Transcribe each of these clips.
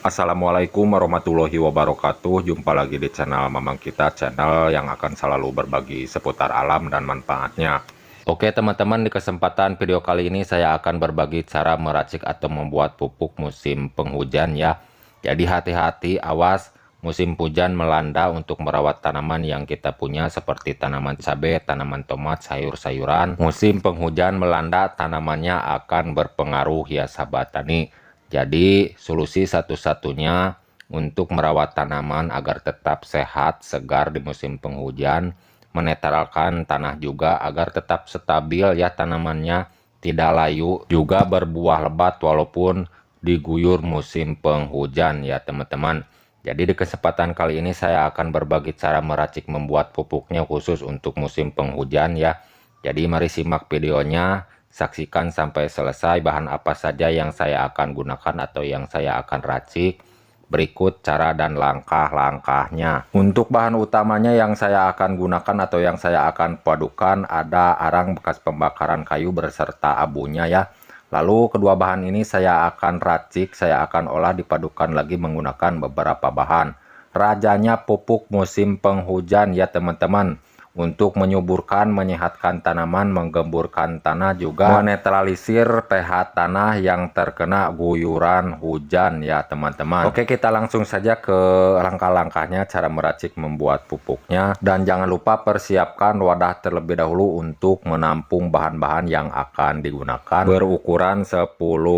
Assalamualaikum warahmatullahi wabarakatuh. Jumpa lagi di channel Mamang Kita, channel yang akan selalu berbagi seputar alam dan manfaatnya. Oke teman-teman, di kesempatan video kali ini saya akan berbagi cara meracik atau membuat pupuk musim penghujan ya. Jadi hati-hati, awas musim hujan melanda untuk merawat tanaman yang kita punya seperti tanaman cabai, tanaman tomat, sayur-sayuran. Musim penghujan melanda tanamannya akan berpengaruh ya sahabat tani. Jadi solusi satu-satunya untuk merawat tanaman agar tetap sehat, segar di musim penghujan, menetralkan tanah juga agar tetap stabil ya tanamannya, tidak layu, juga berbuah lebat walaupun diguyur musim penghujan ya teman-teman. Jadi di kesempatan kali ini saya akan berbagi cara meracik membuat pupuknya khusus untuk musim penghujan ya. Jadi mari simak videonya. Saksikan sampai selesai bahan apa saja yang saya akan gunakan atau yang saya akan racik. Berikut cara dan langkah-langkahnya. Untuk bahan utamanya yang saya akan gunakan atau yang saya akan padukan ada arang bekas pembakaran kayu berserta abunya ya. Lalu kedua bahan ini saya akan racik, saya akan olah dipadukan lagi menggunakan beberapa bahan. Rajanya pupuk musim penghujan ya teman-teman. Untuk menyuburkan, menyehatkan tanaman, menggemburkan tanah, juga menetralisir pH tanah yang terkena guyuran hujan ya teman-teman. Oke, kita langsung saja ke langkah-langkahnya cara meracik membuat pupuknya. Dan jangan lupa persiapkan wadah terlebih dahulu untuk menampung bahan-bahan yang akan digunakan berukuran 10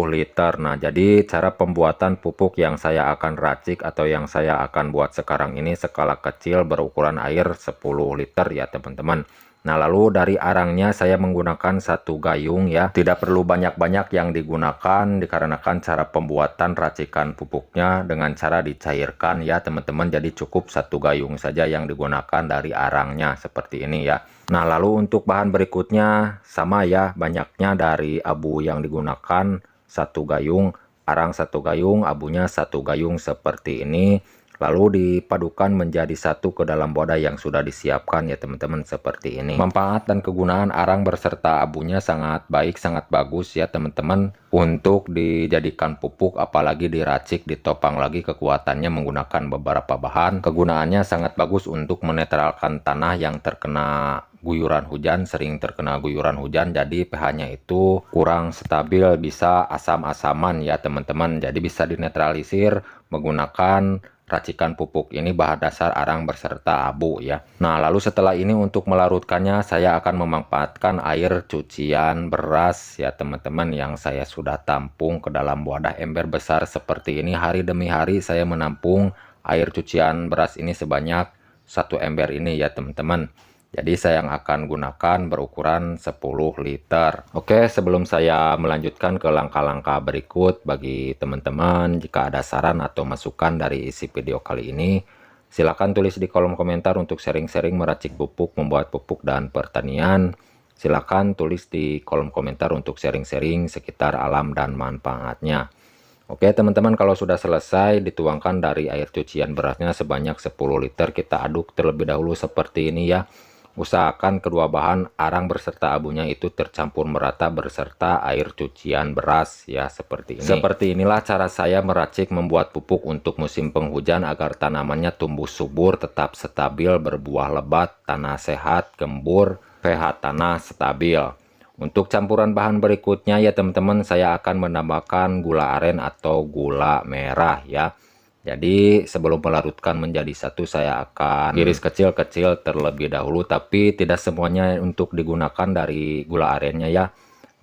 liter. Nah, jadi cara pembuatan pupuk yang saya akan racik atau yang saya akan buat sekarang ini skala kecil berukuran air 10 liter ya teman-teman. Nah, lalu dari arangnya saya menggunakan satu gayung ya. Tidak perlu banyak-banyak yang digunakan dikarenakan cara pembuatan racikan pupuknya dengan cara dicairkan ya teman-teman. Jadi cukup satu gayung saja yang digunakan dari arangnya seperti ini ya. Nah, lalu untuk bahan berikutnya sama ya, banyaknya dari abu yang digunakan satu gayung, arang satu gayung, abunya satu gayung seperti ini. Lalu dipadukan menjadi satu ke dalam wadah yang sudah disiapkan ya teman-teman seperti ini. Manfaat dan kegunaan arang berserta abunya sangat baik, sangat bagus ya teman-teman untuk dijadikan pupuk, apalagi diracik, ditopang lagi kekuatannya menggunakan beberapa bahan. Kegunaannya sangat bagus untuk menetralkan tanah yang terkena guyuran hujan, sering terkena guyuran hujan, jadi pH-nya itu kurang stabil, bisa asam-asaman ya teman-teman. Jadi bisa dinetralisir menggunakan racikan pupuk ini bahan dasar arang berserta abu ya. Nah, lalu setelah ini untuk melarutkannya saya akan memanfaatkan air cucian beras ya teman-teman yang saya sudah tampung ke dalam wadah ember besar seperti ini. Hari demi hari saya menampung air cucian beras ini sebanyak satu ember ini ya teman-teman. Jadi saya yang akan gunakan berukuran 10 liter. Oke, sebelum saya melanjutkan ke langkah-langkah berikut, bagi teman-teman jika ada saran atau masukan dari isi video kali ini, silakan tulis di kolom komentar untuk sharing-sharing meracik pupuk, membuat pupuk dan pertanian. Silakan tulis di kolom komentar untuk sharing-sharing sekitar alam dan manfaatnya. Oke teman-teman, kalau sudah selesai dituangkan dari air cucian berasnya sebanyak 10 liter, kita aduk terlebih dahulu seperti ini ya. Usahakan kedua bahan arang berserta abunya itu tercampur merata berserta air cucian beras ya seperti ini. Seperti inilah cara saya meracik membuat pupuk untuk musim penghujan agar tanamannya tumbuh subur, tetap stabil, berbuah lebat, tanah sehat, gembur, pH tanah stabil. Untuk campuran bahan berikutnya ya teman-teman, saya akan menambahkan gula aren atau gula merah ya. Jadi sebelum melarutkan menjadi satu saya akan iris kecil-kecil terlebih dahulu, tapi tidak semuanya untuk digunakan dari gula arennya ya,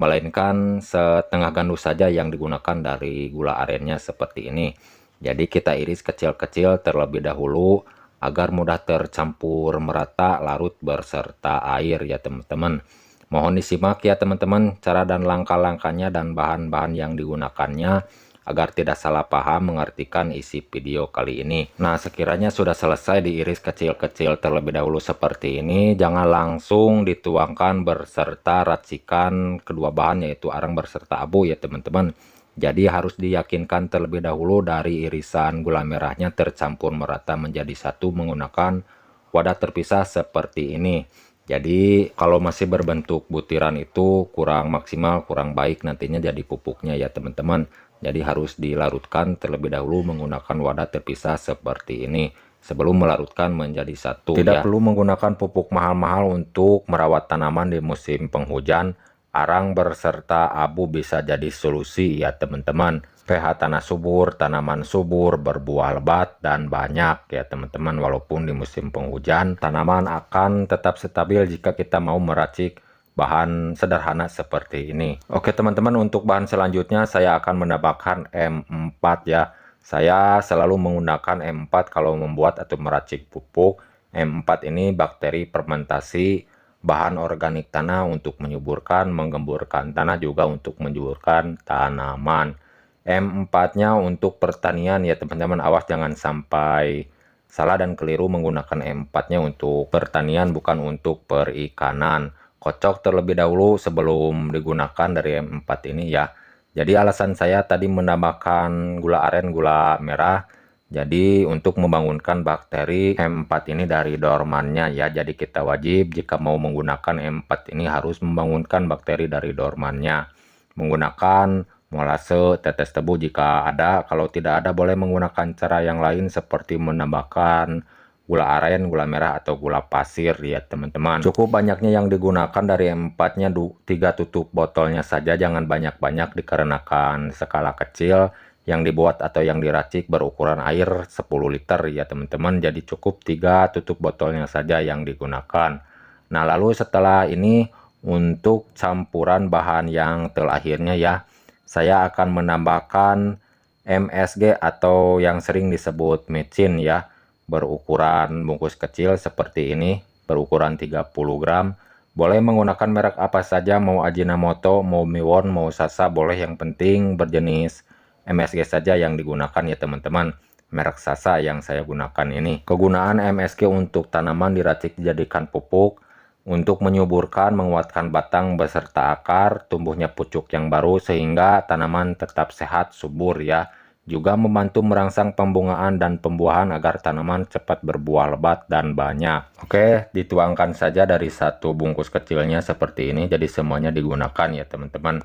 melainkan setengah gandus saja yang digunakan dari gula arennya seperti ini. Jadi kita iris kecil-kecil terlebih dahulu agar mudah tercampur merata larut berserta air ya teman-teman. Mohon disimak ya teman-teman cara dan langkah-langkahnya dan bahan-bahan yang digunakannya agar tidak salah paham mengartikan isi video kali ini. Nah, sekiranya sudah selesai diiris kecil-kecil terlebih dahulu seperti ini, jangan langsung dituangkan berserta racikan kedua bahan yaitu arang berserta abu ya teman-teman. Jadi harus diyakinkan terlebih dahulu dari irisan gula merahnya tercampur merata menjadi satu menggunakan wadah terpisah seperti ini. Jadi kalau masih berbentuk butiran itu kurang maksimal, kurang baik nantinya jadi pupuknya ya teman-teman. Jadi harus dilarutkan terlebih dahulu menggunakan wadah terpisah seperti ini sebelum melarutkan menjadi satu. Tidak perlu menggunakan pupuk mahal-mahal untuk merawat tanaman di musim penghujan. Arang berserta abu bisa jadi solusi ya teman-teman. pH tanah subur, tanaman subur, berbuah lebat, dan banyak ya teman-teman. Walaupun di musim penghujan, tanaman akan tetap stabil jika kita mau meracik bahan sederhana seperti ini. Oke teman-teman, untuk bahan selanjutnya saya akan menambahkan M4 ya. Saya selalu menggunakan M4 kalau membuat atau meracik pupuk. M4 ini bakteri fermentasi bahan organik tanah untuk menyuburkan, menggemburkan tanah, juga untuk menyuburkan tanaman. M4-nya untuk pertanian ya teman-teman, awas jangan sampai salah dan keliru menggunakan M4-nya untuk pertanian, bukan untuk perikanan. Kocok terlebih dahulu sebelum digunakan dari M4 ini ya. Jadi alasan saya tadi menambahkan gula aren, gula merah, jadi untuk membangunkan bakteri M4 ini dari dormannya ya. Jadi kita wajib jika mau menggunakan M4 ini harus membangunkan bakteri dari dormannya. Menggunakan molase, tetes tebu jika ada. Kalau tidak ada boleh menggunakan cara yang lain seperti menambahkan gula aren, gula merah, atau gula pasir ya teman-teman. Cukup banyaknya yang digunakan dari M4-nya 3 tutup botolnya saja, jangan banyak-banyak dikarenakan skala kecil yang dibuat atau yang diracik berukuran air 10 liter ya teman-teman. Jadi cukup 3 tutup botolnya saja yang digunakan. Nah lalu setelah ini untuk campuran bahan yang terakhirnya ya, saya akan menambahkan MSG atau yang sering disebut micin ya, berukuran bungkus kecil seperti ini, berukuran 30 gram. Boleh menggunakan merek apa saja, mau Ajinomoto, mau Miwon, mau Sasa, boleh, yang penting berjenis MSG saja yang digunakan ya teman-teman. Merek Sasa yang saya gunakan ini. Kegunaan MSG untuk tanaman diracik dijadikan pupuk untuk menyuburkan, menguatkan batang beserta akar, tumbuhnya pucuk yang baru sehingga tanaman tetap sehat, subur ya. Juga membantu merangsang pembungaan dan pembuahan agar tanaman cepat berbuah lebat dan banyak. Oke, dituangkan saja dari satu bungkus kecilnya seperti ini. Jadi semuanya digunakan ya teman-teman.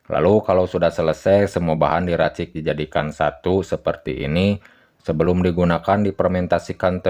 Lalu kalau sudah selesai semua bahan diracik dijadikan satu seperti ini. Sebelum digunakan difermentasikan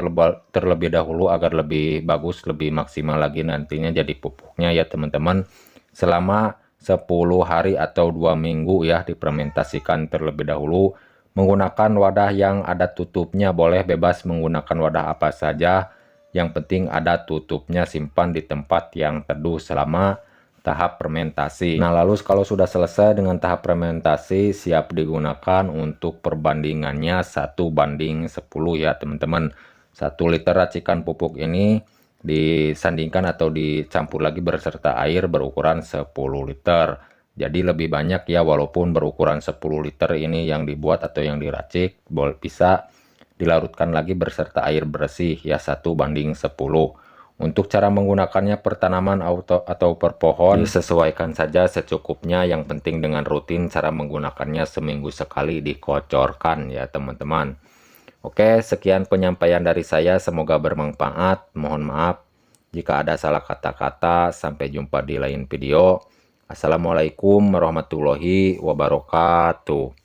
terlebih dahulu agar lebih bagus, lebih maksimal lagi nantinya jadi pupuknya ya teman-teman. Selama 10 hari atau 2 minggu ya difermentasikan terlebih dahulu. Menggunakan wadah yang ada tutupnya, boleh bebas menggunakan wadah apa saja. Yang penting ada tutupnya, simpan di tempat yang teduh selama tahap fermentasi. Nah lalu kalau sudah selesai dengan tahap fermentasi, siap digunakan untuk perbandingannya 1:10 ya teman-teman. 1 liter racikan pupuk ini disandingkan atau dicampur lagi berserta air berukuran 10 liter. Jadi lebih banyak ya, walaupun berukuran 10 liter ini yang dibuat atau yang diracik, bisa dilarutkan lagi berserta air bersih ya, 1:10. Untuk cara menggunakannya per tanaman atau per pohon disesuaikan saja secukupnya, yang penting dengan rutin cara menggunakannya seminggu sekali dikocorkan ya teman-teman. Oke, sekian penyampaian dari saya, semoga bermanfaat. Mohon maaf jika ada salah kata-kata. Sampai jumpa di lain video. Assalamualaikum warahmatullahi wabarakatuh.